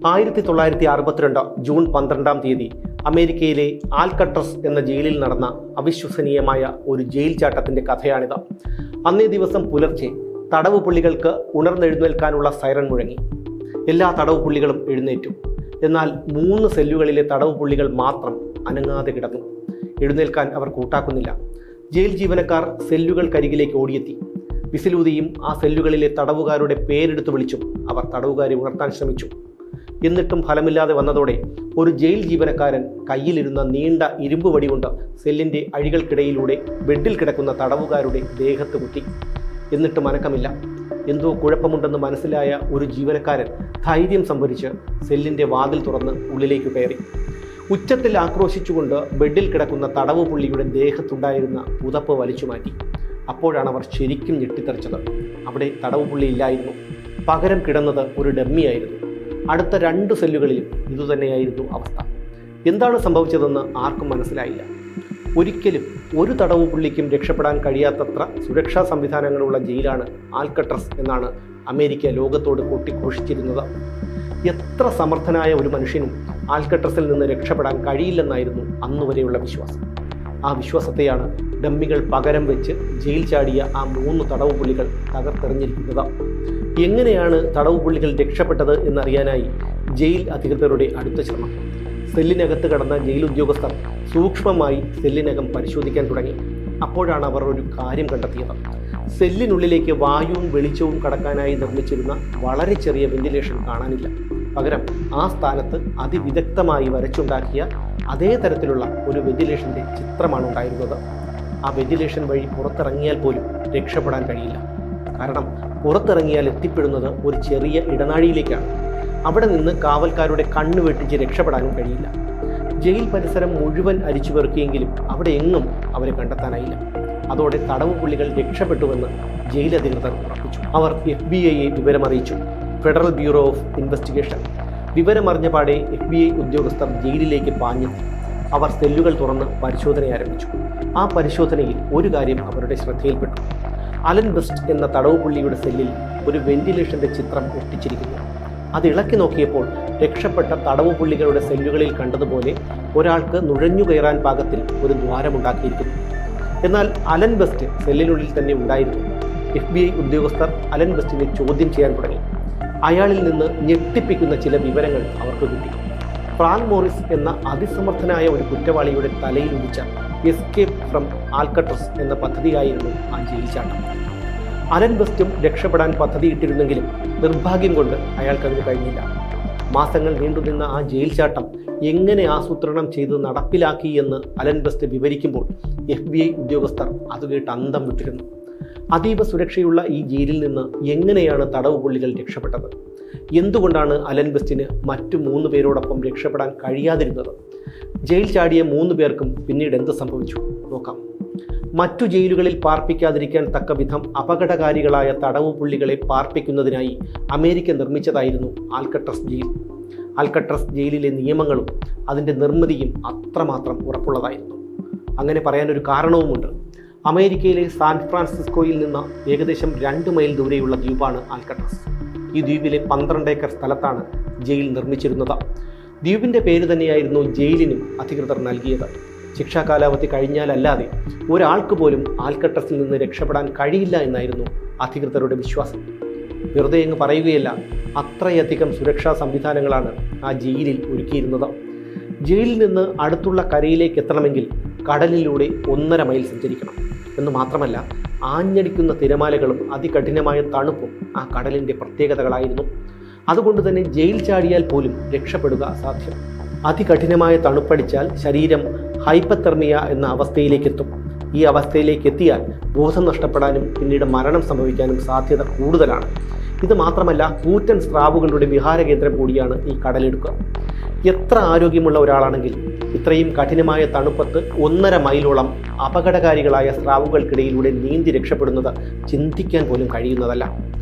1962 June 12-ാം തീയതി അമേരിക്കയിലെ ആൽക്കട്രസ് എന്ന ജയിലിൽ നടന്ന അവിശ്വസനീയമായ ഒരു ജയിൽ ചാട്ടത്തിന്റെ കഥയാണിത്. അന്നേ ദിവസം പുലർച്ചെ തടവ് പുള്ളികൾക്ക് ഉണർന്നെഴുന്നേൽക്കാനുള്ള സൈറൺ മുഴങ്ങി. എല്ലാ തടവ് പുള്ളികളും എഴുന്നേറ്റു. എന്നാൽ 3 സെല്ലുകളിലെ തടവ് പുള്ളികൾ മാത്രം അനങ്ങാതെ കിടന്നു. എഴുന്നേൽക്കാൻ അവർ കൂട്ടാക്കുന്നില്ല. ജയിൽ ജീവനക്കാർ സെല്ലുകൾക്കരികിലേക്ക് ഓടിയെത്തി. വിസിലൂതിയും ആ സെല്ലുകളിലെ തടവുകാരുടെ പേരെടുത്ത് വിളിച്ചും അവർ തടവുകാരെ ഉണർത്താൻ ശ്രമിച്ചു. എന്നിട്ടും ഫലമില്ലാതെ വന്നതോടെ ഒരു ജയിൽ ജീവനക്കാരൻ കയ്യിലിരുന്ന നീണ്ട ഇരുമ്പ് വടി കൊണ്ട് സെല്ലിൻ്റെ അഴികൾക്കിടയിലൂടെ ബെഡിൽ കിടക്കുന്ന തടവുകാരുടെ ദേഹത്ത് കുത്തി. എന്നിട്ടും അനക്കമില്ല. എന്തോ കുഴപ്പമുണ്ടെന്ന് മനസ്സിലായ ഒരു ജീവനക്കാരൻ ധൈര്യം സംഭരിച്ച് സെല്ലിൻ്റെ വാതിൽ തുറന്ന് ഉള്ളിലേക്ക് കയറി. ഉച്ചത്തിൽ ആക്രോശിച്ചുകൊണ്ട് ബെഡിൽ കിടക്കുന്ന തടവ് പുള്ളിയുടെ ദേഹത്തുണ്ടായിരുന്ന പുതപ്പ് വലിച്ചു മാറ്റി. അപ്പോഴാണ് അവർ ശരിക്കും ഞെട്ടിത്തെറിച്ചത്. അവിടെ തടവ് പുള്ളി ഇല്ലായിരുന്നു. പകരം കിടന്നത് ഒരു ഡമ്മിയായിരുന്നു. അടുത്ത 2 സെല്ലുകളിലും ഇതുതന്നെയായിരുന്നു അവസ്ഥ. എന്താണ് സംഭവിച്ചതെന്ന് ആർക്കും മനസ്സിലായില്ല. ഒരിക്കലും ഒരു തടവ് പുള്ളിക്കും രക്ഷപ്പെടാൻ കഴിയാത്തത്ര സുരക്ഷാ സംവിധാനങ്ങളുള്ള ജയിലാണ് ആൽക്കട്രസ് എന്നാണ് അമേരിക്ക ലോകത്തോട് കൊട്ടിഘോഷിച്ചിരുന്നത്. എത്ര സമർത്ഥനായ ഒരു മനുഷ്യനും ആൽക്കട്രസിൽ നിന്ന് രക്ഷപ്പെടാൻ കഴിയില്ലെന്നായിരുന്നു അന്നുവരെയുള്ള വിശ്വാസം. ആ വിശ്വാസത്തെയാണ് ഡമ്മികൾ പകരം വെച്ച് ജയിൽ ചാടിയ ആ 3 തടവ് പുള്ളികൾ തകർത്തെറിഞ്ഞിരിക്കുന്നത്. എങ്ങനെയാണ് തടവ് പുള്ളികൾ രക്ഷപ്പെട്ടത് എന്നറിയാനായി ജയിൽ അധികൃതരുടെ അടുത്ത ശ്രമം. സെല്ലിനകത്ത് കടന്ന ജയിൽ ഉദ്യോഗസ്ഥർ സൂക്ഷ്മമായി സെല്ലിനകം പരിശോധിക്കാൻ തുടങ്ങി. അപ്പോഴാണ് അവർ ഒരു കാര്യം കണ്ടെത്തിയത്. സെല്ലിനുള്ളിലേക്ക് വായുവും വെളിച്ചവും കടക്കാനായി നിർമ്മിച്ചിരുന്ന വളരെ ചെറിയ വെന്റിലേഷൻ കാണാനില്ല. പകരം ആ സ്ഥാനത്ത് അതിവിദഗ്ധമായി വരച്ചുണ്ടാക്കിയ അതേ തരത്തിലുള്ള ഒരു വെന്റിലേഷൻ്റെ ചിത്രമാണ് ഉണ്ടായിരുന്നത്. ആ വെന്റിലേഷൻ വഴി പുറത്തിറങ്ങിയാൽ പോലും രക്ഷപ്പെടാൻ കഴിയില്ല. കാരണം പുറത്തിറങ്ങിയാൽ എത്തിപ്പെടുന്നത് ഒരു ചെറിയ ഇടനാഴിയിലേക്കാണ്. അവിടെ നിന്ന് കാവൽക്കാരുടെ കണ്ണ് വെട്ടിച്ച് രക്ഷപ്പെടാനും കഴിയില്ല. ജയിൽ പരിസരം മുഴുവൻ അരിച്ചു പെറുക്കിയെങ്കിലും അവിടെ എങ്ങും അവരെ കണ്ടെത്താനായില്ല. അതോടെ തടവ് പുള്ളികൾ രക്ഷപ്പെട്ടുവെന്ന് ജയിൽ അധികൃതർ ഉറപ്പിച്ചു. അവർ FBI വിവരമറിയിച്ചു. Federal bureau of investigation. വിവരമറിഞ്ഞ പാടെ FBI ഉദ്യോഗസ്ഥർ ജയിലിലേക്ക് പാഞ്ഞെത്തി. അവർ സെല്ലുകൾ തുറന്ന് പരിശോധന ആരംഭിച്ചു. ആ പരിശോധനയിൽ ഒരു കാര്യം അവരുടെ ശ്രദ്ധയിൽപ്പെട്ടു. അലൻ ബെസ്റ്റ് എന്ന തടവ് പുള്ളിയുടെ സെല്ലിൽ ഒരു വെന്റിലേഷൻ്റെ ചിത്രം ഒട്ടിച്ചിരിക്കുന്നു. അത് ഇളക്കി നോക്കിയപ്പോൾ രക്ഷപ്പെട്ട തടവ് പുള്ളികളുടെ സെല്ലുകളിൽ കണ്ടതുപോലെ ഒരാൾക്ക് നുഴഞ്ഞു കയറാൻ പാകത്തിൽ ഒരു ദ്വാരമുണ്ടാക്കിയിരിക്കുന്നു. എന്നാൽ അലൻ ബെസ്റ്റ് സെല്ലിനുള്ളിൽ തന്നെ ഉണ്ടായിരുന്നു. FBI ഉദ്യോഗസ്ഥർ അലൻ ബെസ്റ്റിനെ ചോദ്യം ചെയ്യാൻ തുടങ്ങി. അയാളിൽ നിന്ന് ഞെട്ടിപ്പിക്കുന്ന ചില വിവരങ്ങൾ അവർക്ക് കിട്ടി. ഫ്രാങ്ക് മോറിസ് എന്ന അതിസമർത്ഥനായ ഒരു കുറ്റവാളിയുടെ തലയിൽ ഉദിച്ച എസ്കേപ്പ് ഫ്രം ആൽക്കട്രസ് എന്ന പദ്ധതിയായിരുന്നു ആ ജയിൽ ചാട്ടം. അലൻ ബെസ്റ്റും രക്ഷപ്പെടാൻ പദ്ധതിയിട്ടിരുന്നെങ്കിലും നിർഭാഗ്യം കൊണ്ട് അയാൾക്കതിന് കഴിഞ്ഞില്ല. മാസങ്ങൾ നീണ്ടുനിന്ന ആ ജയിൽ ചാട്ടം എങ്ങനെ ആസൂത്രണം ചെയ്ത് നടപ്പിലാക്കി എന്ന് അലൻ ബെസ്റ്റ് വിവരിക്കുമ്പോൾ FBI ഉദ്യോഗസ്ഥർ അത് കേട്ട് അന്തം വിട്ടിരുന്നു. അതീവ സുരക്ഷയുള്ള ഈ ജയിലിൽ നിന്ന് എങ്ങനെയാണ് തടവ് പുള്ളികൾ രക്ഷപ്പെട്ടത്? എന്തുകൊണ്ടാണ് അലൻ ബെസ്റ്റിന് മറ്റു 3 പേരോടൊപ്പം രക്ഷപ്പെടാൻ കഴിയാതിരുന്നത്? ജയിൽ ചാടിയ 3 പേർക്കും പിന്നീട് എന്ത് സംഭവിച്ചു നോക്കാം. മറ്റു ജയിലുകളിൽ പാർപ്പിക്കാതിരിക്കാൻ തക്ക വിധം അപകടകാരികളായ തടവ് പുള്ളികളെ പാർപ്പിക്കുന്നതിനായി അമേരിക്ക നിർമ്മിച്ചതായിരുന്നു ആൽക്കട്രസ് ജയിൽ. ആൽക്കട്രസ് ജയിലിലെ നിയമങ്ങളും അതിൻ്റെ നിർമ്മിതിയും അത്രമാത്രം ഉറപ്പുള്ളതായിരുന്നു. അങ്ങനെ പറയാനൊരു കാരണവുമുണ്ട്. അമേരിക്കയിലെ സാൻ ഫ്രാൻസിസ്കോയിൽ നിന്ന് ഏകദേശം 2 മൈൽ ദൂരെയുള്ള ദ്വീപാണ് ആൽക്കട്രസ്. ഈ ദ്വീപിലെ 12 ഏക്കർ സ്ഥലത്താണ് ജയിൽ നിർമ്മിച്ചിരുന്നത്. ദ്വീപിൻ്റെ പേര് തന്നെയായിരുന്നു ജയിലിനും അധികൃതർ നൽകിയത്. ശിക്ഷാ കാലാവധി കഴിഞ്ഞാലല്ലാതെ ഒരാൾക്ക് പോലും ആൽക്കട്രസിൽ നിന്ന് രക്ഷപ്പെടാൻ കഴിയില്ല എന്നായിരുന്നു അധികൃതരുടെ വിശ്വാസം. വെറുതെ അങ്ങ് പറയുകയല്ല, അത്രയധികം സുരക്ഷാ സംവിധാനങ്ങളാണ് ആ ജയിലിൽ ഒരുക്കിയിരുന്നത്. ജയിലിൽ നിന്ന് അടുത്തുള്ള കരയിലേക്ക് എത്തണമെങ്കിൽ കടലിലൂടെ 1.5 മൈൽ സഞ്ചരിക്കണം. എന്ന് മാത്രമല്ല, ആഞ്ഞടിക്കുന്ന തിരമാലകളും അതികഠിനമായ തണുപ്പും ആ കടലിൻ്റെ പ്രത്യേകതകളായിരുന്നു. അതുകൊണ്ട് തന്നെ ജയിൽ ചാടിയാൽ പോലും രക്ഷപ്പെടുക അസാധ്യം. അതികഠിനമായ തണുപ്പടിച്ചാൽ ശരീരം ഹൈപ്പതെർമിയ എന്ന അവസ്ഥയിലേക്കെത്തും. ഈ അവസ്ഥയിലേക്ക് എത്തിയാൽ ബോധം നഷ്ടപ്പെടാനും പിന്നീട് മരണം സംഭവിക്കാനും സാധ്യത കൂടുതലാണ്. ഇത് മാത്രമല്ല, കൂറ്റൻ സ്രാവുകളുടെ വിഹാരകേന്ദ്രം കൂടിയാണ് ഈ കടലിടുക്ക്. എത്ര ആരോഗ്യമുള്ള ഒരാളാണെങ്കിലും ഇത്രയും കഠിനമായ തണുപ്പത്ത് 1.5 മൈലോളം അപകടകാരികളായ സ്രാവുകൾക്കിടയിലൂടെ നീന്തി രക്ഷപ്പെടുന്നത് ചിന്തിക്കാൻ പോലും കഴിയുന്നതല്ല.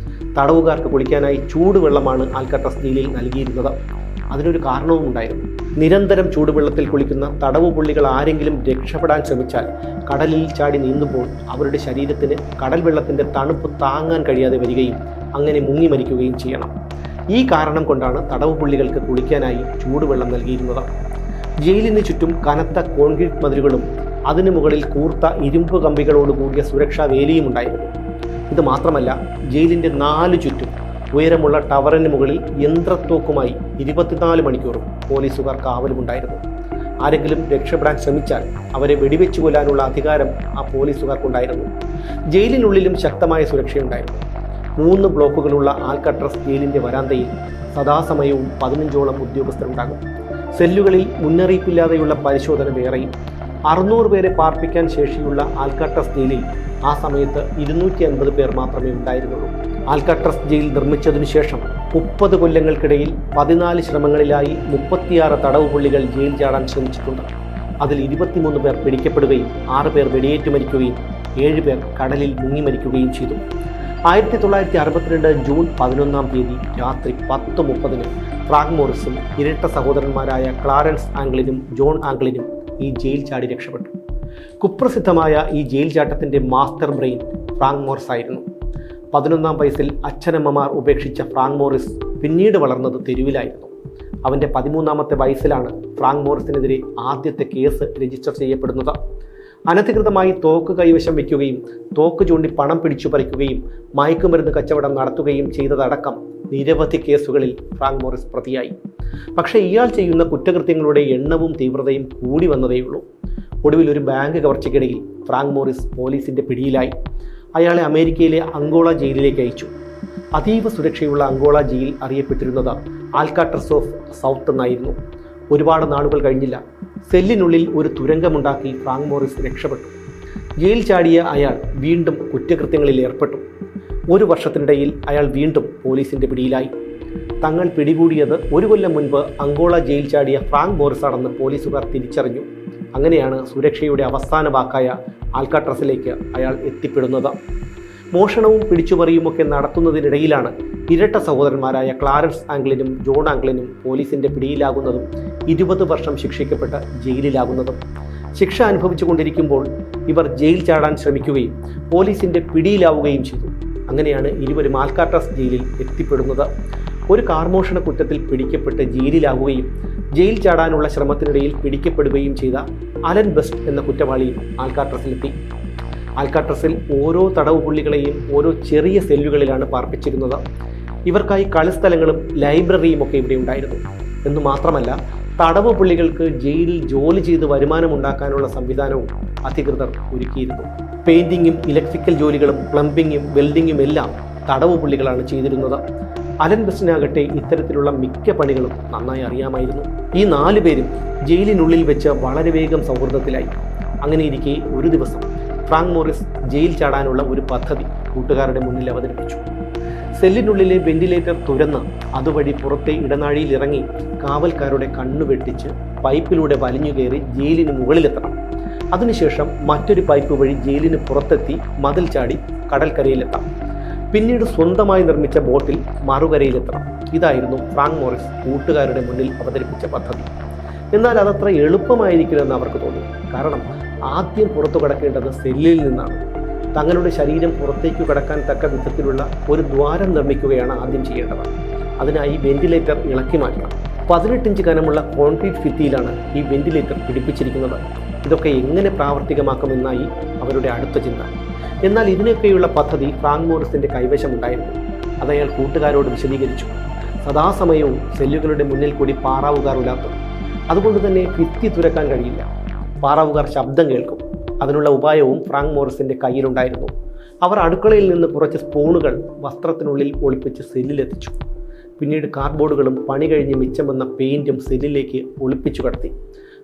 തടവുകാർക്ക് കുളിക്കാനായി ചൂടുവെള്ളമാണ് ആൽക്കട്രസ് ജയിലിൽ നൽകിയിരുന്നത്. അതിനൊരു കാരണവും ഉണ്ടായിരുന്നു. നിരന്തരം ചൂടുവെള്ളത്തിൽ കുളിക്കുന്ന തടവു പുള്ളികൾ ആരെങ്കിലും രക്ഷപ്പെടാൻ ശ്രമിച്ചാൽ കടലിൽ ചാടി നീന്തുമ്പോൾ അവരുടെ ശരീരത്തിന് കടൽ വെള്ളത്തിൻ്റെ തണുപ്പ് താങ്ങാൻ കഴിയാതെ വരികയും അങ്ങനെ മുങ്ങി മരിക്കുകയും ചെയ്യണം. ഈ കാരണം കൊണ്ടാണ് തടവ് പുള്ളികൾക്ക് കുളിക്കാനായി ചൂടുവെള്ളം നൽകിയിരുന്നത്. ജയിലിന് ചുറ്റും കനത്ത കോൺക്രീറ്റ് മതിലുകളും അതിനു മുകളിൽ കൂർത്ത ഇരുമ്പ് കമ്പികളോട് കൂടിയ സുരക്ഷാ വേലിയും ഉണ്ടായിരുന്നു. ഇത് മാത്രമല്ല, ജയിലിൻ്റെ 4 ചുറ്റും ഉയരമുള്ള ടവറിന് മുകളിൽ യന്ത്രത്തോക്കുമായി 24 മണിക്കൂറും പോലീസുകാർ കാവലുമുണ്ടായിരുന്നു. ആരെങ്കിലും രക്ഷപ്പെടാൻ ശ്രമിച്ചാൽ അവരെ വെടിവെച്ചു കൊല്ലാനുള്ള അധികാരം ആ പോലീസുകാർക്കുണ്ടായിരുന്നു. ജയിലിനുള്ളിലും ശക്തമായ സുരക്ഷയുണ്ടായിരുന്നു. 3 ബ്ലോക്കുകളുള്ള ആൽക്കട്രസ് ജയിലിൻ്റെ വരാന്തയിൽ സദാസമയവും 15ഓളം ഉദ്യോഗസ്ഥരുണ്ടാകും. സെല്ലുകളിൽ മുന്നറിയിപ്പില്ലാതെയുള്ള പരിശോധന വേറെയും. 600 പേരെ പാർപ്പിക്കാൻ ശേഷിയുള്ള ആൽക്കട്രസ് ജയിലിൽ ആ സമയത്ത് 250 പേർ മാത്രമേ ഉണ്ടായിരുന്നുള്ളൂ. ആൽക്കട്രസ് ജയിൽ നിർമ്മിച്ചതിനു ശേഷം 30 കൊല്ലങ്ങൾക്കിടയിൽ 14 ശ്രമങ്ങളിലായി 36 തടവ് പുള്ളികൾ ജയിൽ ചാടാൻ ശ്രമിച്ചിട്ടുണ്ട്. അതിൽ 23 പേർ പിടിക്കപ്പെടുകയും 6 പേർ വെടിയേറ്റ് മരിക്കുകയും 7 പേർ കടലിൽ മുങ്ങി മരിക്കുകയും ചെയ്തു. 1962 ജൂൺ 11-ാം തീയതി രാത്രി 10:30 ഫ്രാങ്ക് മോറിസും ഇരട്ട സഹോദരന്മാരായ ക്ലാരൻസ് ആംഗ്ലിനും ജോൺ ആംഗ്ലിനും ഈ ജയിൽ ചാടി രക്ഷപ്പെട്ടു. കുപ്രസിദ്ധമായ ഈ ജയിൽ ചാട്ടത്തിൻ്റെ മാസ്റ്റർ ബ്രെയിൻ ഫ്രാങ്ക് മോറിസ് ആയിരുന്നു. 11-ാം വയസ്സിൽ അച്ഛനമ്മമാർ ഉപേക്ഷിച്ച ഫ്രാങ്ക് മോറിസ് പിന്നീട് വളർന്നത് തെരുവിലായിരുന്നു. അവൻ്റെ 13-ാമത്തെ വയസ്സിലാണ് ഫ്രാങ്ക് മോറിസിനെതിരെ ആദ്യത്തെ കേസ് രജിസ്റ്റർ ചെയ്യപ്പെടുന്നത്. അനധികൃതമായി തോക്ക് കൈവശം വയ്ക്കുകയും തോക്ക് ചൂണ്ടി പണം പിടിച്ചു പറിക്കുകയും മയക്കുമരുന്ന് കച്ചവടം നടത്തുകയും ചെയ്തതടക്കം നിരവധി കേസുകളിൽ ഫ്രാങ്ക് മോറിസ് പ്രതിയായി. പക്ഷേ ഇയാൾ ചെയ്യുന്ന കുറ്റകൃത്യങ്ങളുടെ എണ്ണവും തീവ്രതയും കൂടി വന്നതേയുള്ളൂ. ഒടുവിൽ ഒരു ബാങ്ക് കവർച്ചയ്ക്കിടയിൽ ഫ്രാങ്ക് മോറിസ് പോലീസിൻ്റെ പിടിയിലായി. അയാളെ അമേരിക്കയിലെ അങ്കോള ജയിലിലേക്ക് അയച്ചു. അതീവ സുരക്ഷയുള്ള അങ്കോള ജയിൽ അറിയപ്പെട്ടിരുന്നത് ആൽക്കാട്രസ് ഓഫ് സൗത്ത് എന്നായിരുന്നു. ഒരുപാട് നാളുകൾ കഴിഞ്ഞില്ല, സെല്ലിനുള്ളിൽ ഒരു തുരങ്കമുണ്ടാക്കി ഫ്രാങ്ക് മോറിസ് രക്ഷപ്പെട്ടു. ജയിൽ ചാടിയ അയാൾ വീണ്ടും കുറ്റകൃത്യങ്ങളിൽ ഏർപ്പെട്ടു. 1 വർഷത്തിനിടയിൽ അയാൾ വീണ്ടും പോലീസിൻ്റെ പിടിയിലായി. തങ്ങൾ പിടികൂടിയത് 1 കൊല്ലം മുൻപ് അങ്കോള ജയിൽ ചാടിയ ഫ്രാങ്ക് മോറിസ് ആണെന്ന് പോലീസുകാർ തിരിച്ചറിഞ്ഞു. അങ്ങനെയാണ് സുരക്ഷയുടെ അവസാന വാക്കായ ആൽക്കാട്രസിലേക്ക് അയാൾ എത്തിപ്പെടുന്നത്. മോഷണവും പിടിച്ചുപറിയുമൊക്കെ നടത്തുന്നതിനിടയിലാണ് ഇരട്ട സഹോദരന്മാരായ ക്ലാരൻസ് ആംഗ്ലിനും ജോൺ ആംഗ്ലിനും പോലീസിൻ്റെ പിടിയിലാകുന്നതും 20 വർഷം ശിക്ഷിക്കപ്പെട്ട് ജയിലിലാകുന്നതും. ശിക്ഷ അനുഭവിച്ചു കൊണ്ടിരിക്കുമ്പോൾ ഇവർ ജയിൽ ചാടാൻ ശ്രമിക്കുകയും പോലീസിൻ്റെ പിടിയിലാവുകയും ചെയ്തു. അങ്ങനെയാണ് ഇരുവരും ആൽക്കാട്രസ് ജയിലിൽ എത്തിപ്പെടുന്നത്. ഒരു കാർമോഷണ കുറ്റത്തിൽ പിടിക്കപ്പെട്ട് ജയിലിലാവുകയും ജയിൽ ചാടാനുള്ള ശ്രമത്തിനിടയിൽ പിടിക്കപ്പെടുകയും ചെയ്ത അലൻ ബെസ്റ്റ് എന്ന കുറ്റവാളിയും ആൽക്കാട്രസിലെത്തി. ആൽക്കാട്രസിൽ ഓരോ തടവ് പുള്ളികളെയും ഓരോ ചെറിയ സെല്ലുകളിലാണ് പാർപ്പിച്ചിരുന്നത്. ഇവർക്കായി കളിസ്ഥലങ്ങളും ലൈബ്രറിയും ഒക്കെ ഇവിടെ ഉണ്ടായിരുന്നു. എന്നു മാത്രമല്ല, തടവ് പുള്ളികൾക്ക് ജയിലിൽ ജോലി ചെയ്ത് വരുമാനമുണ്ടാക്കാനുള്ള സംവിധാനവും അധികൃതർ ഒരുക്കിയിരുന്നു. പെയിന്റിങ്ങും ഇലക്ട്രിക്കൽ ജോലികളും പ്ലംബിങ്ങും വെൽഡിങ്ങും എല്ലാം തടവ് പുള്ളികളാണ് ചെയ്തിരുന്നത്. അലൻ ബെസ്റ്റിനാകട്ടെ ഇത്തരത്തിലുള്ള മിക്ക പണികളും നന്നായി അറിയാമായിരുന്നു. ഈ 4 പേരും ജയിലിനുള്ളിൽ വെച്ച് വളരെ വേഗം സൗഹൃദത്തിലായി. അങ്ങനെയിരിക്കെ ഒരു ദിവസം ഫ്രാങ്ക് മോറിസ് ജയിൽ ചാടാനുള്ള ഒരു പദ്ധതി കൂട്ടുകാരുടെ മുന്നിൽ അവതരിപ്പിച്ചു. സെല്ലിനുള്ളിലെ വെന്റിലേറ്റർ തുരന്ന് അതുവഴി പുറത്തെ ഇടനാഴിയിൽ ഇറങ്ങി കാവൽക്കാരുടെ കണ്ണു വെട്ടിച്ച് പൈപ്പിലൂടെ വലിഞ്ഞുകയറി ജയിലിന് മുകളിലെത്തണം. അതിനുശേഷം മറ്റൊരു പൈപ്പ് വഴി ജയിലിന് പുറത്തെത്തി മതിൽ ചാടി കടൽക്കരയിലെത്താം. പിന്നീട് സ്വന്തമായി നിർമ്മിച്ച ബോട്ടിൽ മറുകരയിലെത്തണം. ഇതായിരുന്നു ഫ്രാങ്ക് മോറിസ് കൂട്ടുകാരുടെ മുന്നിൽ അവതരിപ്പിച്ച പദ്ധതി. എന്നാൽ അതത്ര എളുപ്പമായിരിക്കില്ലെന്ന് അവർക്ക് തോന്നി. കാരണം ആദ്യം പുറത്തു കടക്കേണ്ടത് സെല്ലിൽ നിന്നാണ്. തങ്ങളുടെ ശരീരം പുറത്തേക്ക് കടക്കാൻ തക്ക വിധത്തിലുള്ള ഒരു ദ്വാരം നിർമ്മിക്കുകയാണ് ആദ്യം ചെയ്യേണ്ടത്. അതിനായി വെന്റിലേറ്റർ ഇളക്കി മാറ്റണം. 18 ഇഞ്ച് കനമുള്ള കോൺക്രീറ്റ് ഭിത്തിയിലാണ് ഈ വെന്റിലേറ്റർ പിടിപ്പിച്ചിരിക്കുന്നത്. ഇതൊക്കെ എങ്ങനെ പ്രാവർത്തികമാക്കുമെന്നായി അവരുടെ അടുത്ത ചിന്ത. എന്നാൽ ഇതിനൊക്കെയുള്ള പദ്ധതി ഫ്രാങ്ക് മോറിസിൻ്റെ കൈവശമുണ്ടായിരുന്നു. അതയാൾ കൂട്ടുകാരോട് വിശദീകരിച്ചു. സദാസമയവും സെല്ലുകളുടെ മുന്നിൽ കൂടി പാറാവുകാർ ഉലാത്തും. അതുകൊണ്ട് തന്നെ ഭിത്തി തുരക്കാൻ കഴിയില്ല. പാറാവുകാർ ശബ്ദം കേൾക്കും. അതിനുള്ള ഉപായവും ഫ്രാങ്ക് മോറിസിൻ്റെ കയ്യിലുണ്ടായിരുന്നു. അവർ അടുക്കളയിൽ നിന്ന് കുറച്ച് സ്പൂണുകൾ വസ്ത്രത്തിനുള്ളിൽ ഒളിപ്പിച്ച് സെല്ലിലെത്തിച്ചു. പിന്നീട് കാർഡ്ബോർഡുകളും പണി കഴിഞ്ഞ് മിച്ചം വന്ന പെയിൻറ്റും സെല്ലിലേക്ക് ഒളിപ്പിച്ചു കടത്തി.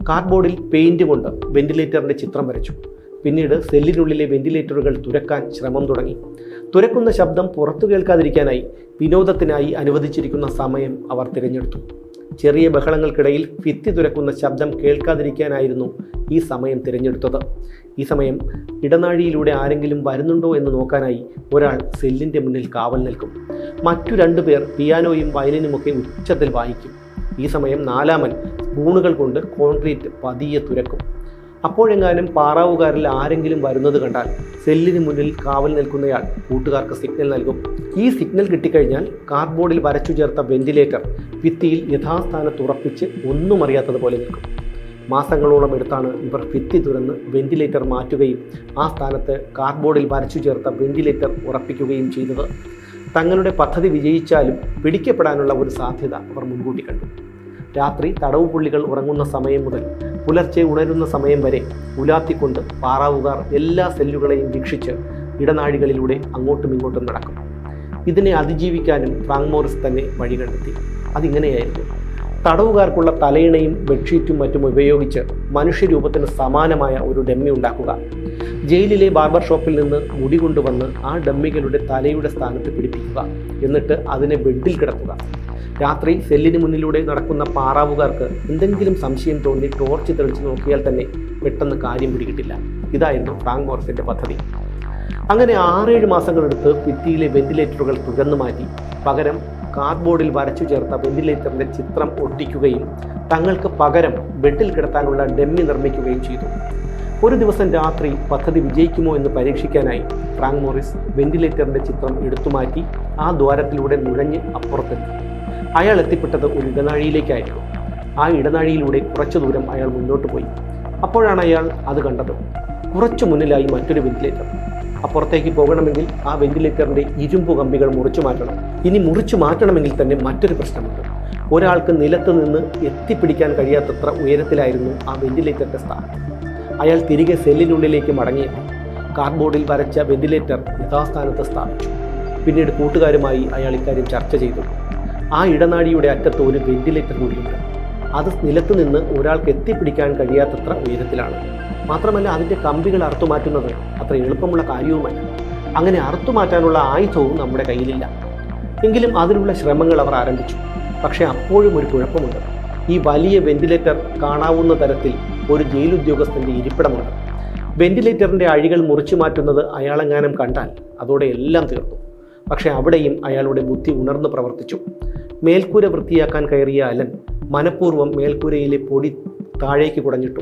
കാർഡ്ബോർഡിൽ പെയിൻറ്റ് കൊണ്ട് വെന്റിലേറ്ററിൻ്റെ ചിത്രം വരച്ചു. പിന്നീട് സെല്ലിനുള്ളിലെ വെന്റിലേറ്ററുകൾ തുരക്കാൻ ശ്രമം തുടങ്ങി. തുരക്കുന്ന ശബ്ദം പുറത്തു കേൾക്കാതിരിക്കാനായി വിനോദത്തിനായി അനുവദിച്ചിരിക്കുന്ന സമയം അവർ തിരഞ്ഞെടുത്തു. ചെറിയ ബഹളങ്ങൾക്കിടയിൽ ഭിത്തി തുരക്കുന്ന ശബ്ദം കേൾക്കാതിരിക്കാനായിരുന്നു ഈ സമയം തിരഞ്ഞെടുത്തത്. ഈ സമയം ഇടനാഴിയിലൂടെ ആരെങ്കിലും വരുന്നുണ്ടോ എന്ന് നോക്കാനായി ഒരാൾ സെല്ലിൻ്റെ മുന്നിൽ കാവൽ നിൽക്കും. മറ്റു 2 പേർ പിയാനോയും വയലിനുമൊക്കെ ഉച്ചത്തിൽ വായിക്കും. ഈ സമയം 4-മൻ സ്പൂണുകൾ കൊണ്ട് കോൺക്രീറ്റ് പതിയെ തുരക്കും. അപ്പോഴെങ്ങാനും പാറാവുകാരിൽ ആരെങ്കിലും വരുന്നത് കണ്ടാൽ സെല്ലിന് മുന്നിൽ കാവൽ നിൽക്കുന്നയാൾ കൂട്ടുകാർക്ക് സിഗ്നൽ നൽകും. ഈ സിഗ്നൽ കിട്ടിക്കഴിഞ്ഞാൽ കാർഡ്ബോർഡിൽ വരച്ചു ചേർത്ത വെന്റിലേറ്റർ ഭിത്തിയിൽ യഥാസ്ഥാനത്ത് ഉറപ്പിച്ച് ഒന്നും അറിയാത്തതുപോലെ നിൽക്കും. മാസങ്ങളോളം എടുത്താണ് ഇവർ ഭിത്തി തുറന്ന് വെന്റിലേറ്റർ മാറ്റുകയും ആ സ്ഥാനത്ത് കാർഡ്ബോർഡിൽ വരച്ചു ചേർത്ത വെന്റിലേറ്റർ ഉറപ്പിക്കുകയും ചെയ്തത്. തങ്ങളുടെ പദ്ധതി വിജയിച്ചാലും പിടിക്കപ്പെടാനുള്ള ഒരു സാധ്യത അവർ മുൻകൂട്ടി കണ്ടു. രാത്രി തടവുപുള്ളികൾ ഉറങ്ങുന്ന സമയം മുതൽ പുലർച്ചെ ഉണരുന്ന സമയം വരെ ഉലാത്തിക്കൊണ്ട് പാറാവുകാർ എല്ലാ സെല്ലുകളെയും വീക്ഷിച്ച് ഇടനാഴികളിലൂടെ അങ്ങോട്ടും ഇങ്ങോട്ടും നടക്കും. ഇതിനെ അതിജീവിക്കാനും ഫ്രാങ്ക് മോറിസ് തന്നെ വഴി കണ്ടെത്തി. അതിങ്ങനെയായിരുന്നു. തടവുകാർക്കുള്ള തലയിണയും ബെഡ്ഷീറ്റും മറ്റും ഉപയോഗിച്ച് മനുഷ്യരൂപത്തിന് സമാനമായ ഒരു ഡമ്മി ഉണ്ടാക്കുക. ജയിലിലെ ബാർബർ ഷോപ്പിൽ നിന്ന് മുടി കൊണ്ടുവന്ന് ആ ഡമ്മികളുടെ തലയുടെ സ്ഥാനത്ത് പിടിപ്പിക്കുക. എന്നിട്ട് അതിനെ ബെഡിൽ കിടത്തുക. രാത്രി സെല്ലിന് മുന്നിലൂടെ നടക്കുന്ന പാറാവുകാർക്ക് എന്തെങ്കിലും സംശയം തോന്നി ടോർച്ച് തെളിച്ച് നോക്കിയാൽ തന്നെ പെട്ടെന്ന് കാര്യം പിടികിട്ടില്ല. ഇതായിരുന്നു ഫ്രാങ്ക് മോറിസിന്റെ പദ്ധതി. അങ്ങനെ 6-7 മാസങ്ങളെടുത്ത് ഭിത്തിയിലെ വെന്റിലേറ്ററുകൾ തുറന്നു മാറ്റി പകരം കാർഡ്ബോർഡിൽ വരച്ചു ചേർത്ത വെന്റിലേറ്ററിന്റെ ചിത്രം ഒട്ടിക്കുകയും തങ്ങൾക്ക് പകരം ബെഡിൽ കിടത്താനുള്ള ഡമ്മി നിർമ്മിക്കുകയും ചെയ്തു. ഒരു ദിവസം രാത്രി പദ്ധതി വിജയിക്കുമോ എന്ന് പരീക്ഷിക്കാനായി ഫ്രാങ്ക് മോറിസ് വെന്റിലേറ്ററിന്റെ ചിത്രം എടുത്തുമാറ്റി ആ ദ്വാരത്തിലൂടെ നുഴഞ്ഞ് അപ്പുറത്തെത്തി. അയാൾ എത്തിപ്പെട്ടത് ഒരു ഇടനാഴിയിലേക്കായിരുന്നു. ആ ഇടനാഴിയിലൂടെ കുറച്ചു ദൂരം അയാൾ മുന്നോട്ട് പോയി. അപ്പോഴാണ് അയാൾ അത് കണ്ടത്. കുറച്ചു മുന്നിലായി മറ്റൊരു വെന്റിലേറ്റർ. അപ്പുറത്തേക്ക് പോകണമെങ്കിൽ ആ വെന്റിലേറ്ററിന്റെ ഇരുമ്പ് കമ്പികൾ മുറിച്ചു മാറ്റണം. ഇനി മുറിച്ചു മാറ്റണമെങ്കിൽ തന്നെ മറ്റൊരു പ്രശ്നമുണ്ട്. ഒരാൾക്ക് നിലത്ത് നിന്ന് എത്തിപ്പിടിക്കാൻ കഴിയാത്തത്ര ഉയരത്തിലായിരുന്നു ആ വെന്റിലേറ്ററിന്റെ സ്ഥാനം. അയാൾ തിരികെ സെല്ലിനുള്ളിലേക്ക് മടങ്ങിയെത്തി. കാർഡ്ബോർഡിൽ വരച്ച വെന്റിലേറ്റർ യഥാസ്ഥാനത്ത് സ്ഥാപിച്ചു. പിന്നീട് കൂട്ടുകാരുമായി അയാൾ ഇക്കാര്യം ചർച്ച ചെയ്തു. ആ ഇടനാഴിയുടെ അറ്റത്ത് ഒരു വെന്റിലേറ്റർ കൂടിയുണ്ട്. അത് നിലത്ത് നിന്ന് ഒരാൾക്ക് എത്തിപ്പിടിക്കാൻ കഴിയാത്തത്ര ഉയരത്തിലാണ്. മാത്രമല്ല അതിൻ്റെ കമ്പികൾ അറുത്തുമാറ്റുന്നത് അത്ര എളുപ്പമുള്ള കാര്യവുമല്ല. അങ്ങനെ അറുത്തുമാറ്റാനുള്ള ആയുധവും നമ്മുടെ കയ്യിലില്ല. എങ്കിലും അതിനുള്ള ശ്രമങ്ങൾ അവർ ആരംഭിച്ചു. പക്ഷേ അപ്പോഴും ഒരു കുഴപ്പമുണ്ട്. ഈ വലിയ വെന്റിലേറ്റർ കാണാവുന്ന തരത്തിൽ ഒരു ജയിൽ ഉദ്യോഗസ്ഥൻ്റെ ഇരിപ്പിടമുണ്ട്. വെന്റിലേറ്ററിൻ്റെ അഴികൾ മുറിച്ചു മാറ്റുന്നത് അയാളെങ്ങാനും കണ്ടാൽ അതോടെ എല്ലാം തീർന്നു. പക്ഷേ അവിടെയും അയാളുടെ ബുദ്ധി ഉണർന്ന് പ്രവർത്തിച്ചു. മേൽക്കൂര വൃത്തിയാക്കാൻ കയറിയ അലൻ മനഃപൂർവ്വം മേൽക്കൂരയിലെ പൊടി താഴേക്ക് കുടഞ്ഞിട്ടു.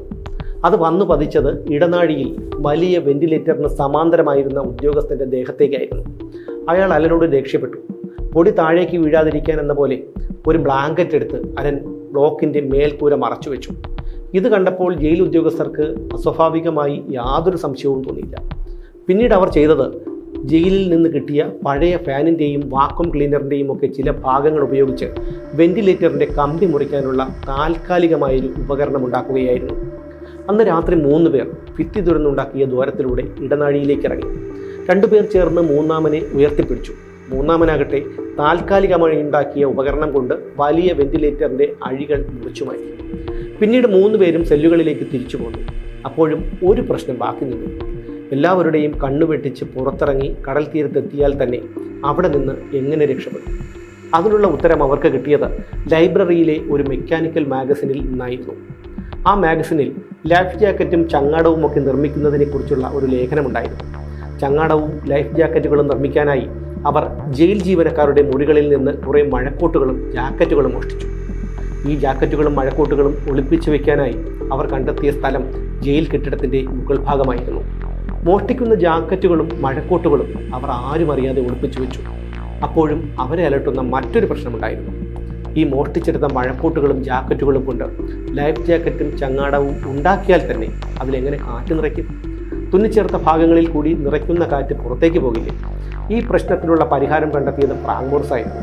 അത് വന്നു പതിച്ചത് ഇടനാഴിയിൽ വലിയ വെന്റിലേറ്ററിന് സമാന്തരമായിരുന്ന ഉദ്യോഗസ്ഥൻ്റെ ദേഹത്തേക്കായിരുന്നു. അയാൾ അലനോട് ദേഷ്യപ്പെട്ടു. പൊടി താഴേക്ക് വീഴാതിരിക്കാൻ എന്ന പോലെ ഒരു ബ്ലാങ്കറ്റ് എടുത്ത് അലൻ ബ്ലോക്കിൻ്റെ മേൽക്കൂര മറച്ചു വെച്ചു. ഇത് കണ്ടപ്പോൾ ജയിൽ ഉദ്യോഗസ്ഥർക്ക് അസ്വാഭാവികമായി യാതൊരു സംശയവും തോന്നിയില്ല. പിന്നീട് അവർ ചെയ്തത് ജയിലിൽ നിന്ന് കിട്ടിയ പഴയ ഫാനിൻ്റെയും വാക്വം ക്ലീനറിൻ്റെയും ഒക്കെ ചില ഭാഗങ്ങൾ ഉപയോഗിച്ച് വെന്റിലേറ്ററിൻ്റെ കമ്പി മുറിക്കാനുള്ള താൽക്കാലികമായൊരു ഉപകരണം ഉണ്ടാക്കുകയായിരുന്നു. അന്ന് രാത്രി 3 പേർ ഭിത്തി തുറന്നുണ്ടാക്കിയ ദ്വാരത്തിലൂടെ ഇടനാഴിയിലേക്ക് ഇറങ്ങി. 2 പേർ ചേർന്ന് മൂന്നാമനെ ഉയർത്തിപ്പിടിച്ചു. മൂന്നാമനാകട്ടെ താൽക്കാലികമായി ഉണ്ടാക്കിയ ഉപകരണം കൊണ്ട് വലിയ വെന്റിലേറ്ററിൻ്റെ അഴികൾ മുറിച്ചു മാറ്റി. പിന്നീട് 3 പേരും സെല്ലുകളിലേക്ക് തിരിച്ചു പോന്നു. അപ്പോഴും ഒരു പ്രശ്നം ബാക്കി നിന്നു. എല്ലാവരുടെയും കണ്ണുവെട്ടിച്ച് പുറത്തിറങ്ങി കടൽ തീരത്തെത്തിയാൽ തന്നെ അവിടെ നിന്ന് എങ്ങനെ രക്ഷപ്പെടും? അതിനുള്ള ഉത്തരം അവർക്ക് കിട്ടിയത് ലൈബ്രറിയിലെ ഒരു മെക്കാനിക്കൽ മാഗസിനിൽ നിന്നായിരുന്നു. ആ മാഗസിനിൽ ലൈഫ് ജാക്കറ്റും ചങ്ങാടവും ഒക്കെ നിർമ്മിക്കുന്നതിനെക്കുറിച്ചുള്ള ഒരു ലേഖനമുണ്ടായിരുന്നു. ചങ്ങാടവും ലൈഫ് ജാക്കറ്റുകളും നിർമ്മിക്കാനായി അവർ ജയിൽ ജീവനക്കാരുടെ മുറികളിൽ നിന്ന് കുറേ മഴക്കോട്ടുകളും ജാക്കറ്റുകളും മോഷ്ടിച്ചു. ഈ ജാക്കറ്റുകളും മഴക്കോട്ടുകളും ഒളിപ്പിച്ചു വെക്കാനായി അവർ കണ്ടെത്തിയ സ്ഥലം ജയിൽ കെട്ടിടത്തിൻ്റെ മുകൾ ഭാഗമായിരുന്നു. മോഷ്ടിക്കുന്ന ജാക്കറ്റുകളും മഴക്കോട്ടുകളും അവർ ആരും അറിയാതെ ഒളിപ്പിച്ചു വെച്ചു. അപ്പോഴും അവരെ അലട്ടുന്ന മറ്റൊരു പ്രശ്നമുണ്ടായിരുന്നു. ഈ മോഷ്ടിച്ചെടുത്ത മഴക്കോട്ടുകളും ജാക്കറ്റുകളും കൊണ്ട് ലൈഫ് ജാക്കറ്റും ചങ്ങാടവും ഉണ്ടാക്കിയാൽ തന്നെ അതിലെങ്ങനെ കാറ്റ് നിറയ്ക്കും? തുന്നിച്ചേർത്ത ഭാഗങ്ങളിൽ കൂടി നിറയ്ക്കുന്ന കാറ്റ് പുറത്തേക്ക് പോകില്ലേ? ഈ പ്രശ്നത്തിനുള്ള പരിഹാരം കണ്ടെത്തിയത് ഫ്രാങ്ക് മോറിസ് ആയിരുന്നു.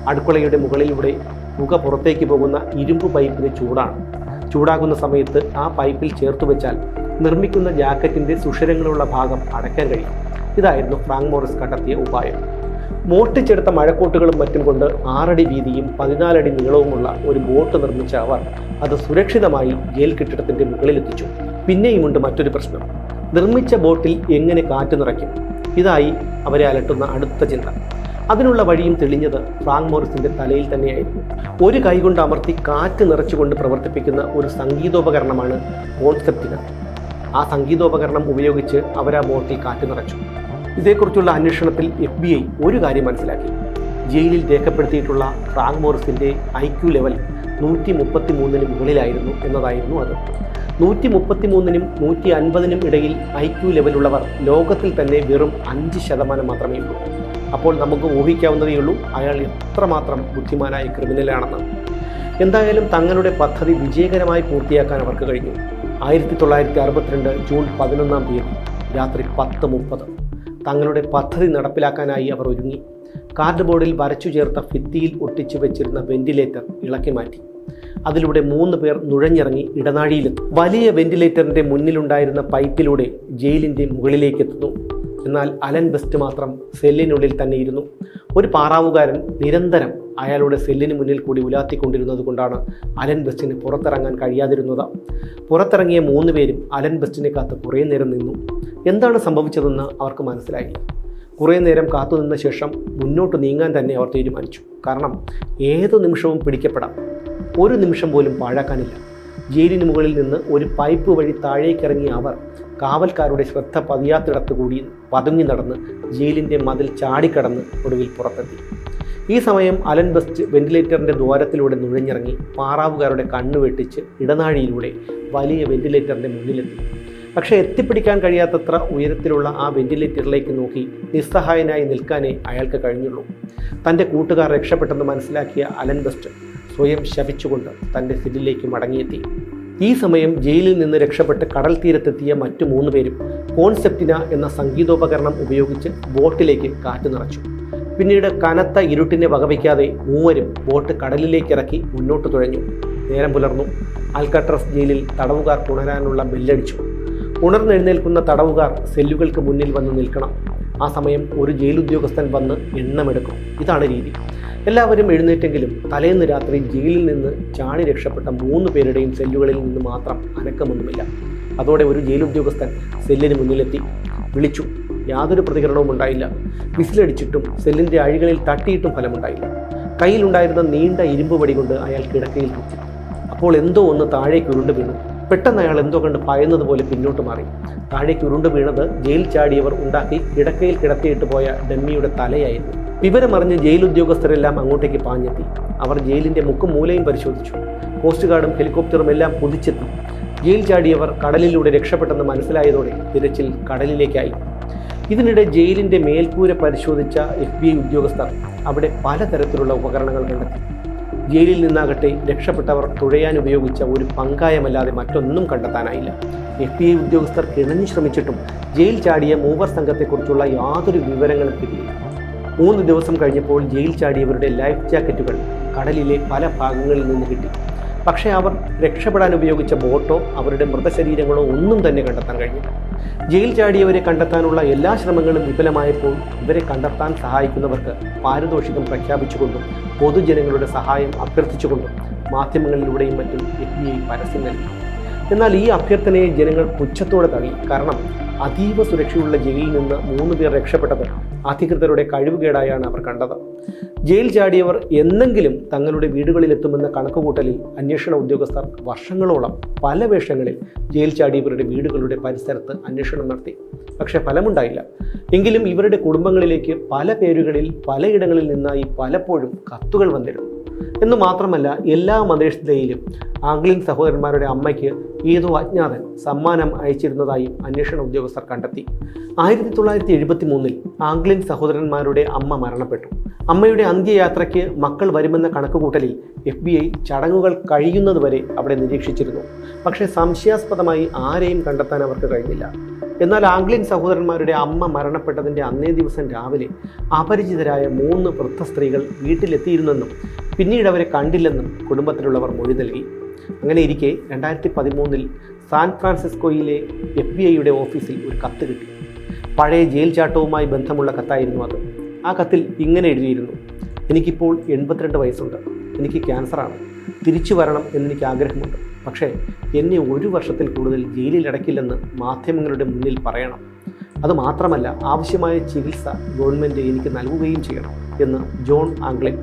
അടുക്കളയുടെ മുകളിലൂടെ പുക പുറത്തേക്ക് പോകുന്ന ഇരുമ്പ് പൈപ്പിന് ചൂടാണ്. ചൂടാകുന്ന സമയത്ത് ആ പൈപ്പിൽ ചേർത്ത് വെച്ചാൽ നിർമ്മിക്കുന്ന ജാക്കറ്റിൻ്റെ സുഷിരങ്ങളുള്ള ഭാഗം അടയ്ക്കാൻ കഴിയും. ഇതായിരുന്നു ഫ്രാങ്ക് മോറിസ് കണ്ടെത്തിയ ഉപായം. മോഷ്ടിച്ചെടുത്ത മഴക്കോട്ടുകളും മറ്റും കൊണ്ട് 6 അടി വീതിയും 14 അടി നീളവുമുള്ള ഒരു ബോട്ട് നിർമ്മിച്ച അവർ അത് സുരക്ഷിതമായി ജയിൽ കെട്ടിടത്തിൻ്റെ മുകളിലെത്തിച്ചു. പിന്നെയുമുണ്ട് മറ്റൊരു പ്രശ്നം. നിർമ്മിച്ച ബോട്ടിൽ എങ്ങനെ കാറ്റ് നിറയ്ക്കും? ഇതായി അവരെ അലട്ടുന്ന അടുത്ത ചിന്ത. അതിനുള്ള വഴിയും തെളിഞ്ഞത് ഫ്രാങ്ക് മോറിസിന്റെ തലയിൽ തന്നെയായിരുന്നു. ഒരു കൈകൊണ്ട് അമർത്തി കാറ്റ് നിറച്ചുകൊണ്ട് പ്രവർത്തിപ്പിക്കുന്ന ഒരു സംഗീതോപകരണമാണ് കോൺസെപ്റ്റിന്. ആ സംഗീതോപകരണം ഉപയോഗിച്ച് അവർ ആ ബോട്ടിൽ കാറ്റ് നിറച്ചു. ഇതേക്കുറിച്ചുള്ള അന്വേഷണത്തിൽ FBI ഒരു കാര്യം മനസ്സിലാക്കി. ജയിലിൽ രേഖപ്പെടുത്തിയിട്ടുള്ള ഫ്രാങ്ക് മോറിസിന്റെ IQ ലെവൽ 133 മുകളിലായിരുന്നു എന്നതായിരുന്നു അത്. 133നും 150നും ഇടയിൽ IQ ലെവലുള്ളവർ ലോകത്തിൽ തന്നെ വെറും 5% മാത്രമേ ഉള്ളൂ. അപ്പോൾ നമുക്ക് ഊഹിക്കാവുന്നതേയുള്ളൂ അയാൾ എത്രമാത്രം ബുദ്ധിമാനായ ക്രിമിനലാണെന്ന്. എന്തായാലും തങ്ങളുടെ പദ്ധതി വിജയകരമായി പൂർത്തിയാക്കാൻ അവർക്ക് കഴിഞ്ഞു. 1962 ജൂൺ 11-ാം തീയതി രാത്രി 10:30 തങ്ങളുടെ പദ്ധതി നടപ്പിലാക്കാനായി അവർ ഒരുങ്ങി. കാർഡ് ബോർഡിൽ വരച്ചു ചേർത്ത ഭിത്തിയിൽ ഒട്ടിച്ചു വെച്ചിരുന്ന വെന്റിലേറ്റർ ഇളക്കി മാറ്റി. അതിലൂടെ 3 പേർ നുഴഞ്ഞിറങ്ങി ഇടനാഴിയിലെത്തും. വലിയ വെന്റിലേറ്ററിന്റെ മുന്നിലുണ്ടായിരുന്ന പൈപ്പിലൂടെ ജയിലിന്റെ മുകളിലേക്ക് എത്തുന്നു. എന്നാൽ അലൻ വെസ്റ്റ് മാത്രം സെല്ലിനുള്ളിൽ തന്നെ ഇരുന്നു. ഒരു പാറാവുകാരൻ നിരന്തരം അയാളുടെ സെല്ലിന് മുന്നിൽ കൂടി ഉലാത്തിക്കൊണ്ടിരുന്നത് കൊണ്ടാണ് അലൻ വെസ്റ്റിന് പുറത്തിറങ്ങാൻ കഴിയാതിരുന്നത്. പുറത്തിറങ്ങിയ 3 പേരും അലൻ വെസ്റ്റിനെ കാത്ത് കുറേ നേരം നിന്നു. എന്താണ് സംഭവിച്ചതെന്ന് അവർക്ക് മനസ്സിലായില്ല. കുറേ നേരം കാത്തുനിന്ന ശേഷം മുന്നോട്ട് നീങ്ങാൻ തന്നെ അവർ തീരുമാനിച്ചു. കാരണം ഏതു നിമിഷവും പിടിക്കപ്പെടാം. ഒരു നിമിഷം പോലും പാഴാക്കാനില്ല. ജയിലിന് മുകളിൽ നിന്ന് ഒരു പൈപ്പ് വഴി താഴേക്കിറങ്ങിയ അവർ കാവൽക്കാരുടെ ശ്രദ്ധ പതിയാത്തിടത്ത് കൂടി പതുങ്ങി നടന്ന് ജയിലിൻ്റെ മതിൽ ചാടിക്കടന്ന് ഒടുവിൽ പുറത്തെത്തി. ഈ സമയം അലൻ വെസ്റ്റ് വെന്റിലേറ്ററിൻ്റെ ദ്വാരത്തിലൂടെ നുഴഞ്ഞിറങ്ങി പാറാവുകാരുടെ കണ്ണു വെട്ടിച്ച് ഇടനാഴിയിലൂടെ വലിയ വെന്റിലേറ്ററിൻ്റെ മുന്നിലെത്തി. പക്ഷേ എത്തിപ്പിടിക്കാൻ കഴിയാത്തത്ര ഉയരത്തിലുള്ള ആ വെന്റിലേറ്ററിലേക്ക് നോക്കി നിസ്സഹായനായി നിൽക്കാനേ അയാൾക്ക് കഴിഞ്ഞുള്ളൂ. തൻ്റെ കൂട്ടുകാർ രക്ഷപ്പെട്ടെന്ന് മനസ്സിലാക്കിയ അലൻ വെസ്റ്റ് സ്വയം ശപിച്ചുകൊണ്ട് തൻ്റെ സെല്ലിലേക്ക് മടങ്ങിയെത്തി. ഈ സമയം ജയിലിൽ നിന്ന് രക്ഷപ്പെട്ട് കടൽ തീരത്തെത്തിയ മറ്റു 3 പേരും കോൺസെപ്റ്റിന എന്ന സംഗീതോപകരണം ഉപയോഗിച്ച് ബോട്ടിലേക്ക് കാറ്റ് നിറച്ചു. പിന്നീട് കനത്ത ഇരുട്ടിനെ വകവയ്ക്കാതെ മൂവരും ബോട്ട് കടലിലേക്ക് ഇറക്കി മുന്നോട്ട് തുഴഞ്ഞു. നേരം പുലർന്നു. ആൽക്കട്രസ് ജയിലിൽ തടവുകാർ ഉണരാനുള്ള ബെല്ലടിച്ചു. ഉണർന്നെഴുന്നേൽക്കുന്ന തടവുകാർ സെല്ലുകൾക്ക് മുന്നിൽ വന്ന് നിൽക്കണം. ആ സമയം ഒരു ജയിലുദ്യോഗസ്ഥൻ വന്ന് എണ്ണമെടുക്കും. ഇതാണ് രീതി. എല്ലാവരും എഴുന്നേറ്റെങ്കിലും തലേന്ന് രാത്രി ജയിലിൽ നിന്ന് ചാടി രക്ഷപ്പെട്ട 3 പേരുടെയും സെല്ലുകളിൽ നിന്ന് മാത്രം അനക്കമൊന്നുമില്ല. അതോടെ ഒരു ജയിലുദ്യോഗസ്ഥൻ സെല്ലിന് മുന്നിലെത്തി. വിളിച്ചു. യാതൊരു പ്രതികരണവും ഉണ്ടായില്ല. വിസിലടിച്ചിട്ടും സെല്ലിൻ്റെ അഴികളിൽ തട്ടിയിട്ടും ഫലമുണ്ടായില്ല. കയ്യിലുണ്ടായിരുന്ന നീണ്ട ഇരുമ്പ് വടി കൊണ്ട് അയാൾ കിടക്കയിൽ കുത്തി. അപ്പോൾ എന്തോ ഒന്ന് താഴേക്ക് ഉരുണ്ട് വീണു. പെട്ടെന്ന് അയാൾ എന്തോ കണ്ട് ഭയന്നതുപോലെ പിന്നോട്ട് മാറി. താഴേക്ക് ഉരുണ്ട് വീണത് ജയിൽ ചാടിയവർ ഉണ്ടാക്കി കിടക്കയിൽ കിടത്തിയിട്ട് പോയ ഡമ്മിയുടെ തലയായിരുന്നു. വിവരമറിഞ്ഞ് ജയിൽ ഉദ്യോഗസ്ഥരെല്ലാം അങ്ങോട്ടേക്ക് പാഞ്ഞെത്തി. അവർ ജയിലിൻ്റെ മുക്കും മൂലയും പരിശോധിച്ചു. കോസ്റ്റ് ഗാർഡും ഹെലികോപ്റ്ററും എല്ലാം കുതിച്ചെത്തി. ജയിൽ ചാടിയവർ കടലിലൂടെ രക്ഷപ്പെട്ടെന്ന് മനസ്സിലായതോടെ തിരച്ചിൽ കടലിലേക്കായി. ഇതിനിടെ ജയിലിൻ്റെ മേൽക്കൂര പരിശോധിച്ച FBI ഉദ്യോഗസ്ഥർ അവിടെ പലതരത്തിലുള്ള ഉപകരണങ്ങൾ കണ്ടെത്തി. ജയിലിൽ നിന്നാകട്ടെ രക്ഷപ്പെട്ടവർ തുഴയാൻ ഉപയോഗിച്ച ഒരു പങ്കായമല്ലാതെ മറ്റൊന്നും കണ്ടെത്താനായില്ല. FBI ഉദ്യോഗസ്ഥർ കിണഞ്ഞു ശ്രമിച്ചിട്ടും ജയിൽ ചാടിയ മൂവർ സംഘത്തെക്കുറിച്ചുള്ള യാതൊരു വിവരങ്ങളും കിട്ടിയില്ല. 3 ദിവസം കഴിഞ്ഞപ്പോൾ ജയിൽ ചാടിയവരുടെ ലൈഫ് ജാക്കറ്റുകൾ കടലിലെ പല ഭാഗങ്ങളിൽ നിന്ന് കിട്ടി. പക്ഷേ അവർ രക്ഷപ്പെടാൻ ഉപയോഗിച്ച ബോട്ടോ അവരുടെ മൃതശരീരങ്ങളോ ഒന്നും തന്നെ കണ്ടെത്താൻ കഴിഞ്ഞില്ല. ജയിൽ ചാടിയവരെ കണ്ടെത്താനുള്ള എല്ലാ ശ്രമങ്ങളും വിഫലമായപ്പോൾ ഇവരെ കണ്ടെത്താൻ സഹായിക്കുന്നവർക്ക് പാരിതോഷികം പ്രഖ്യാപിച്ചുകൊണ്ടും പൊതുജനങ്ങളുടെ സഹായം അഭ്യർത്ഥിച്ചുകൊണ്ടും മാധ്യമങ്ങളിലൂടെയും മറ്റും FBI പരസ്യം നൽകി. എന്നാൽ ഈ അഭ്യർത്ഥനയെ ജനങ്ങൾ പുച്ഛത്തോടെ തള്ളി. കാരണം അതീവ സുരക്ഷയുള്ള ജയിലിൽ നിന്ന് 3 പേർ രക്ഷപ്പെട്ടത് അധികൃതരുടെ കഴിവുകേടായാണ് അവർ കണ്ടത്. ജയിൽ ചാടിയവർ എന്നെങ്കിലും തങ്ങളുടെ വീടുകളിലെത്തുമെന്ന കണക്കുകൂട്ടലിൽ അന്വേഷണ ഉദ്യോഗസ്ഥർ വർഷങ്ങളോളം പല വേഷങ്ങളിൽ ജയിൽ ചാടിയവരുടെ വീടുകളുടെ പരിസരത്ത് അന്വേഷണം നടത്തി. പക്ഷേ ഫലമുണ്ടായില്ല. എങ്കിലും ഇവരുടെ കുടുംബങ്ങളിലേക്ക് പല പേരുകളിൽ പലയിടങ്ങളിൽ നിന്നായി പലപ്പോഴും കത്തുകൾ വന്നിരുന്നു. എന്നു മാത്രമല്ല, എല്ലാ മദേഴ്സ് ഡേയിലും ആംഗ്ലിൻ സഹോദരന്മാരുടെ അമ്മയ്ക്ക് ഏതോ അജ്ഞാതൻ സമ്മാനം അയച്ചിരുന്നതായും അന്വേഷണ ഉദ്യോഗസ്ഥർ കണ്ടെത്തി. 1973 ആംഗ്ലിൻ സഹോദരന്മാരുടെ അമ്മ മരണപ്പെട്ടു. അമ്മയുടെ അന്ത്യയാത്രയ്ക്ക് മക്കൾ വരുമെന്ന കണക്കുകൂട്ടലിൽ FBI ചടങ്ങുകൾ കഴിയുന്നതുവരെ അവിടെ നിരീക്ഷിച്ചിരുന്നു. പക്ഷേ സംശയാസ്പദമായി ആരെയും കണ്ടെത്താൻ അവർക്ക് കഴിഞ്ഞില്ല. എന്നാൽ ആംഗ്ലിൻ സഹോദരന്മാരുടെ അമ്മ മരണപ്പെട്ടതിൻ്റെ അന്നേ ദിവസം രാവിലെ അപരിചിതരായ 3 വൃദ്ധ സ്ത്രീകൾ വീട്ടിലെത്തിയിരുന്നെന്നും പിന്നീട് അവരെ കണ്ടില്ലെന്നും കുടുംബത്തിലുള്ളവർ മൊഴി നൽകി. അങ്ങനെ ഇരിക്കെ 2013 സാൻ ഫ്രാൻസിസ്കോയിലെ FBI ഓഫീസിൽ ഒരു കത്ത് കിട്ടി. പഴയ ജയിൽ ചാട്ടവുമായി ബന്ധമുള്ള കത്തായിരുന്നു അത്. ആ കത്തിൽ ഇങ്ങനെ എഴുതിയിരുന്നു: എനിക്കിപ്പോൾ 82 വയസ്സുണ്ട്. എനിക്ക് ക്യാൻസറാണ്. തിരിച്ചു വരണം എന്നെനിക്ക് ആഗ്രഹമുണ്ട്. പക്ഷേ എന്നെ 1 വർഷത്തിൽ കൂടുതൽ ജയിലിൽ അടയ്ക്കില്ലെന്ന് മാധ്യമങ്ങളുടെ മുന്നിൽ പറയണം. അതുമാത്രമല്ല, ആവശ്യമായ ചികിത്സ ഗവൺമെൻറ് എനിക്ക് നൽകുകയും ചെയ്യണം എന്ന് ജോൺ ആംഗ്ലിൻ.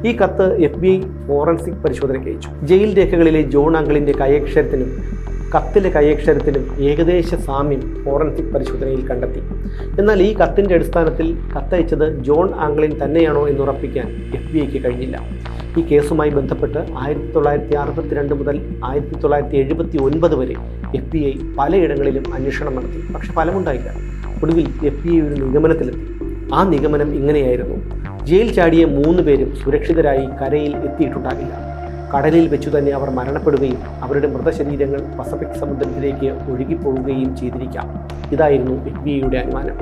ഈ കത്ത് FBI ഫോറൻസിക് പരിശോധനയ്ക്ക് അയച്ചു. ജയിൽ രേഖകളിലെ ജോൺ ആംഗ്ലിൻ്റെ കൈയക്ഷരത്തിനും കത്തിലെ കൈയക്ഷരത്തിലും ഏകദേശ സാമ്യം ഫോറൻസിക് പരിശോധനയിൽ കണ്ടെത്തി. എന്നാൽ ഈ കത്തിൻ്റെ അടിസ്ഥാനത്തിൽ കത്തയച്ചത് ജോൺ ആംഗ്ലിൻ തന്നെയാണോ എന്നുറപ്പിക്കാൻ FBI കഴിഞ്ഞില്ല. ഈ കേസുമായി ബന്ധപ്പെട്ട് 1962 മുതൽ 1979 വരെ FBI പലയിടങ്ങളിലും അന്വേഷണം നടത്തി. പക്ഷെ ഫലമുണ്ടായില്ല. ഒടുവിൽ FBI ഒരു നിഗമനത്തിലെത്തി. ആ നിഗമനം ഇങ്ങനെയായിരുന്നു: ജയിൽ ചാടിയ 3 പേരും സുരക്ഷിതരായി കരയിൽ എത്തിയിട്ടുണ്ടാകില്ല. കടലിൽ വെച്ചു തന്നെ അവർ മരണപ്പെടുകയും അവരുടെ മൃതശരീരങ്ങൾ പസഫിക് സമുദ്രത്തിലേക്ക് ഒഴുകിപ്പോവുകയും ചെയ്തിരിക്കാം. ഇതായിരുന്നു FBI അനുമാനം.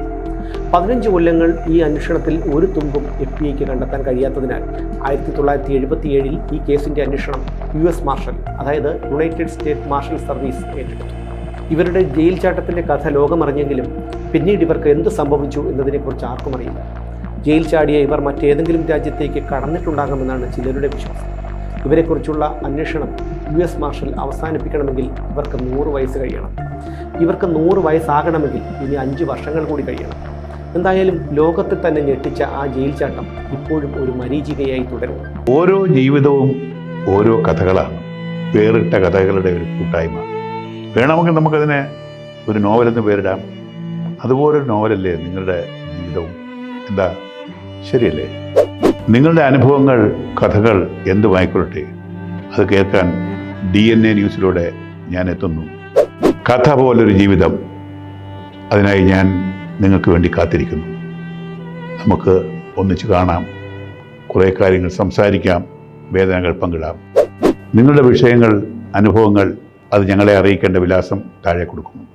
15 കൊല്ലങ്ങൾ ഈ അന്വേഷണത്തിൽ ഒരു തുമ്പും FBI കണ്ടെത്താൻ കഴിയാത്തതിനാൽ 1977 ഈ കേസിൻ്റെ അന്വേഷണം US മാർഷൽ, അതായത് യുണൈറ്റഡ് സ്റ്റേറ്റ് മാർഷൽ സർവീസ് ഏറ്റെടുത്തു. ഇവരുടെ ജയിൽ ചാട്ടത്തിൻ്റെ കഥ ലോകമറിഞ്ഞെങ്കിലും പിന്നീട് ഇവർക്ക് എന്ത് സംഭവിച്ചു എന്നതിനെക്കുറിച്ച് ആർക്കും അറിയില്ല. ജയിൽ ചാടിയ ഇവർ മറ്റേതെങ്കിലും രാജ്യത്തേക്ക് കടന്നിട്ടുണ്ടാകുമെന്നാണ് ചിലരുടെ വിശ്വാസം. ഇവരെക്കുറിച്ചുള്ള അന്വേഷണം US മാർഷൽ അവസാനിപ്പിക്കണമെങ്കിൽ ഇവർക്ക് 100 വയസ്സ് കഴിയണം. ഇവർക്ക് 100 വയസ്സാകണമെങ്കിൽ ഇനി 5 വർഷങ്ങൾ കൂടി കഴിയണം. എന്തായാലും ലോകത്തെ തന്നെ ഞെട്ടിച്ച ആ ജയിൽ ചാട്ടം ഇപ്പോഴും ഒരു മരീചികയായി തുടരുന്നു. ഓരോ ജീവിതവും ഓരോ കഥകളാണ്, വേറിട്ട കഥകളുടെ ഒരു കൂട്ടായ്മ. വേണമെങ്കിൽ നമുക്കതിനെ ഒരു നോവലെന്ന് പേരിടാം. അതുപോലൊരു നോവലല്ലേ നിങ്ങളുടെ ജീവിതവും? എന്താ, ശരിയല്ലേ? നിങ്ങളുടെ അനുഭവങ്ങൾ, കഥകൾ എന്തുമായിക്കൊള്ളട്ടെ, അത് കേൾക്കാൻ DNA ന്യൂസിലൂടെ ഞാൻ എത്തുന്നു. കഥ പോലൊരു ജീവിതം, അതിനായി ഞാൻ നിങ്ങൾക്ക് വേണ്ടി കാത്തിരിക്കുന്നു. നമുക്ക് ഒന്നിച്ച് കാണാം, കുറേ കാര്യങ്ങൾ സംസാരിക്കാം, വേദനകൾ പങ്കിടാം. നിങ്ങളുടെ വിഷയങ്ങൾ, അനുഭവങ്ങൾ അത് ഞങ്ങളെ അറിയിക്കേണ്ട വിലാസം താഴെ കൊടുക്കുന്നു.